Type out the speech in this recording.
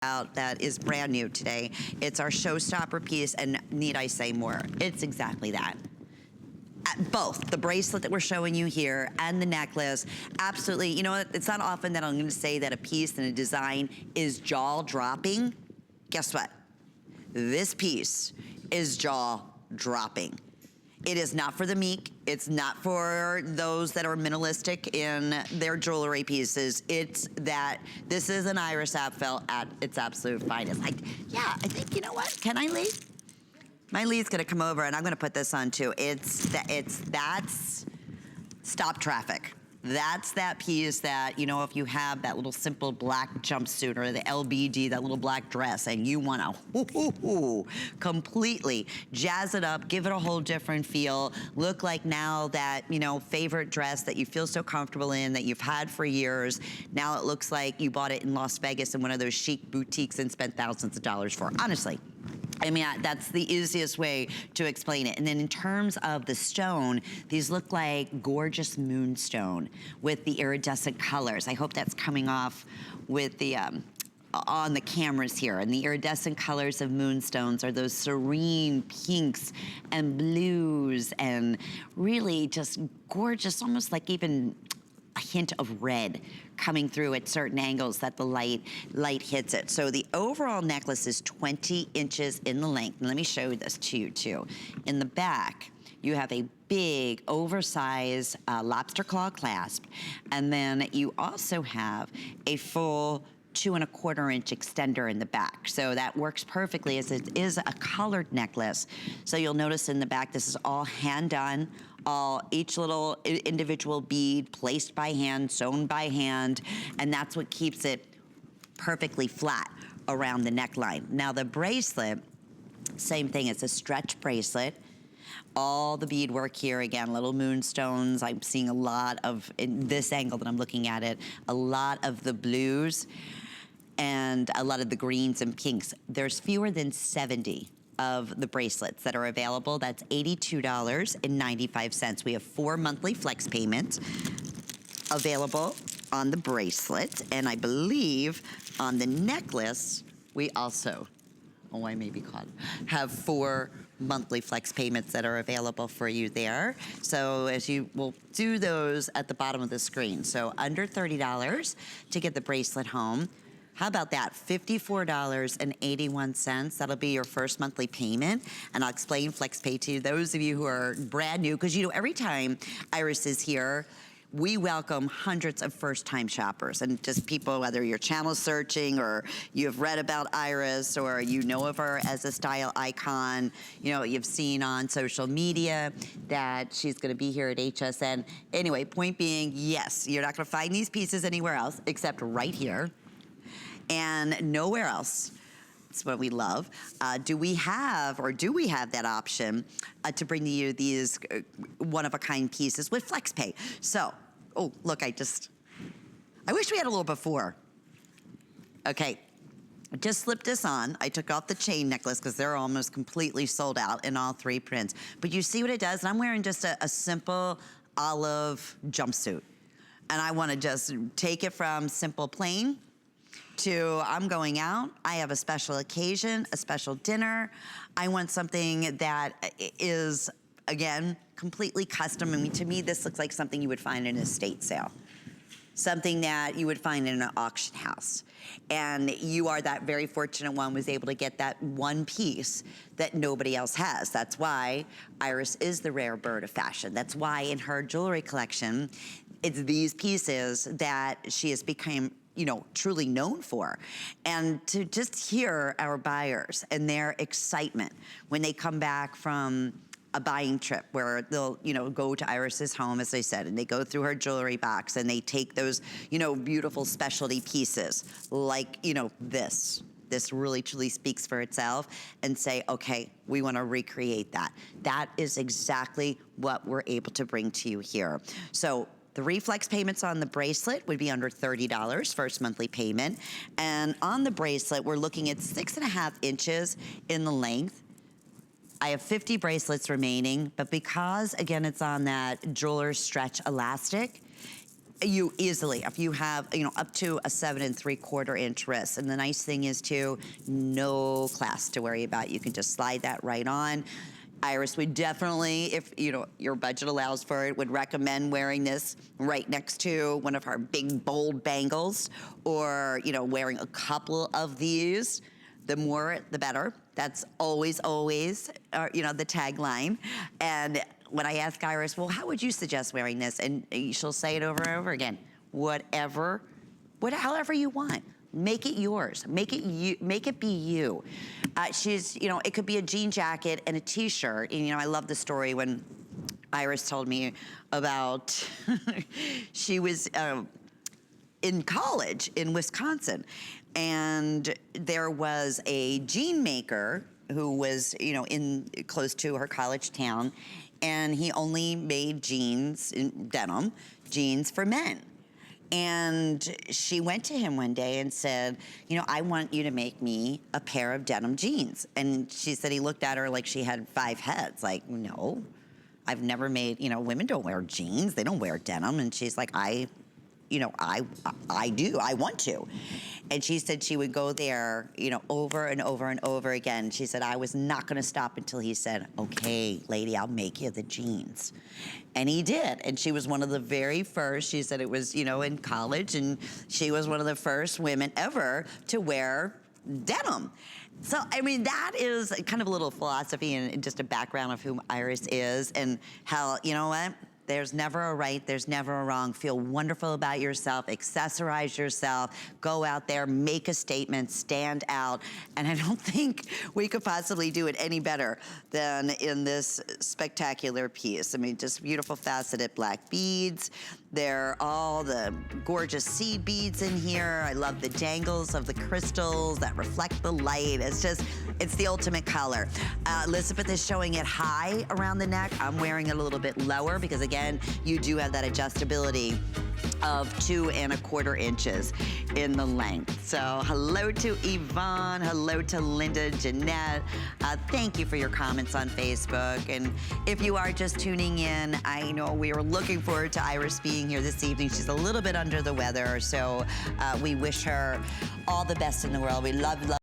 out that is brand new today. It's our showstopper piece, and need I say more? It's exactly that. Both the bracelet that we're showing you here and the necklace, absolutely. You know what? It's not often that I'm going to say that a piece and a design is jaw dropping. Guess what? This piece is jaw dropping. It is not for the meek. It's not for those that are minimalistic in their jewelry pieces. It's that this is an Iris Apfel at its absolute finest. Yeah, I think, you know what? Can I leave? My lead's gonna come over and I'm gonna put this on too. That's stop traffic. That's that piece that, you know, if you have that little simple black jumpsuit or the LBD, that little black dress, and you wanna completely jazz it up, give it a whole different feel, look like now that, you know, favorite dress that you feel so comfortable in, that you've had for years, now it looks like you bought it in Las Vegas in one of those chic boutiques and spent thousands of dollars for, honestly. I mean, that's the easiest way to explain it. And then in terms of the stone, these look like gorgeous moonstone with the iridescent colors. I hope that's coming off with the, on the cameras here. And the iridescent colors of moonstones are those serene pinks and blues and really just gorgeous, almost like even a hint of red coming through at certain angles that the light hits it. So the overall necklace is 20 inches in the length. And let me show this to you too. In the back, you have a big oversized lobster claw clasp. And then you also have a full 2¼ inch extender in the back. So that works perfectly as it is a colored necklace. So you'll notice in the back, this is all hand done. Each little individual bead placed by hand, sewn by hand, and that's what keeps it perfectly flat around the neckline. Now the bracelet, same thing, it's a stretch bracelet. All the beadwork here, again, little moonstones. I'm seeing a lot of, in this angle that I'm looking at it, a lot of the blues and a lot of the greens and pinks. There's fewer than 70 of the bracelets that are available. That's $82.95. We have 4 monthly flex payments available on the bracelet, and I believe on the necklace, we also, oh, I may be caught, have 4 monthly flex payments that are available for you there. So as you will do those at the bottom of the screen. So under $30 to get the bracelet home. How about that? $54.81. That'll be your first monthly payment. And I'll explain FlexPay to you. Those of you who are brand new, because you know, every time Iris is here, we welcome hundreds of first-time shoppers and just people, whether you're channel searching or you've read about Iris or you know of her as a style icon, you know, you've seen on social media that she's gonna be here at HSN. Anyway, point being, yes, you're not gonna find these pieces anywhere else except right here. And nowhere else, it's what we love, do we have that option to bring to you these one-of-a-kind pieces with FlexPay. So, oh, look, I wish we had a little before. Okay, I just slipped this on. I took off the chain necklace because they're almost completely sold out in all 3 prints. But you see what it does? And I'm wearing just a simple olive jumpsuit. And I wanna just take it from simple plain to I'm going out, I have a special occasion, a special dinner. I want something that is, again, completely custom. I mean, to me, this looks like something you would find in an estate sale. Something that you would find in an auction house. And you are that very fortunate one was able to get that one piece that nobody else has. That's why Iris is the rare bird of fashion. That's why in her jewelry collection, it's these pieces that she has become, you know, truly known for. And to just hear our buyers and their excitement when they come back from a buying trip where they'll, you know, go to Iris's home, as I said, and they go through her jewelry box and they take those, you know, beautiful specialty pieces like, you know, this really truly speaks for itself and say, okay, we wanna recreate that. That is exactly what we're able to bring to you here. So, the reflex payments on the bracelet would be under $30, first monthly payment. And on the bracelet, we're looking at 6½ inches in the length. I have 50 bracelets remaining, but because, again, it's on that jeweler's stretch elastic, You easily, if you have, you know, up to a 7 3/4 inch wrist. And the nice thing is too, no clasp to worry about. You can just slide that right on. Iris would definitely, if you know your budget allows for it, would recommend wearing this right next to one of our big bold bangles, or you know, wearing a couple of these. The more, the better. That's always, you know, the tagline. And when I ask Iris, well, how would you suggest wearing this? And she'll say it over and over again. However you want. Make it yours. Make it be you. She's, you know, it could be a jean jacket and a t-shirt. And, you know, I love the story when Iris told me about she was in college in Wisconsin, and there was a jean maker who was, you know, close to her college town, and he only made jeans, denim jeans for men. And she went to him one day and said, you know, I want you to make me a pair of denim jeans. And she said he looked at her like she had 5 heads. Like, no, I've never made, you know, women don't wear jeans. They don't wear denim. And she's like, I do, I want to. And she said she would go there, you know, over and over and over again. She said, I was not gonna stop until he said, okay, lady, I'll make you the jeans. And he did. And she was one of the very first, she said it was, you know, in college, and she was one of the first women ever to wear denim. So, I mean, that is kind of a little philosophy and just a background of who Iris is, and how, you know what? There's never a right, there's never a wrong. Feel wonderful about yourself, accessorize yourself, go out there, make a statement, stand out. And I don't think we could possibly do it any better than in this spectacular piece. I mean, just beautiful faceted black beads. There are all the gorgeous seed beads in here. I love the dangles of the crystals that reflect the light. It's the ultimate color. Elizabeth is showing it high around the neck. I'm wearing it a little bit lower because, again, you do have that adjustability of 2 1/4 inches in the length. So hello to Yvonne, hello to Linda, Jeanette. Thank you for your comments on Facebook. And if you are just tuning in, I know we were looking forward to Iris being here this evening. She's a little bit under the weather, so we wish her all the best in the world. We love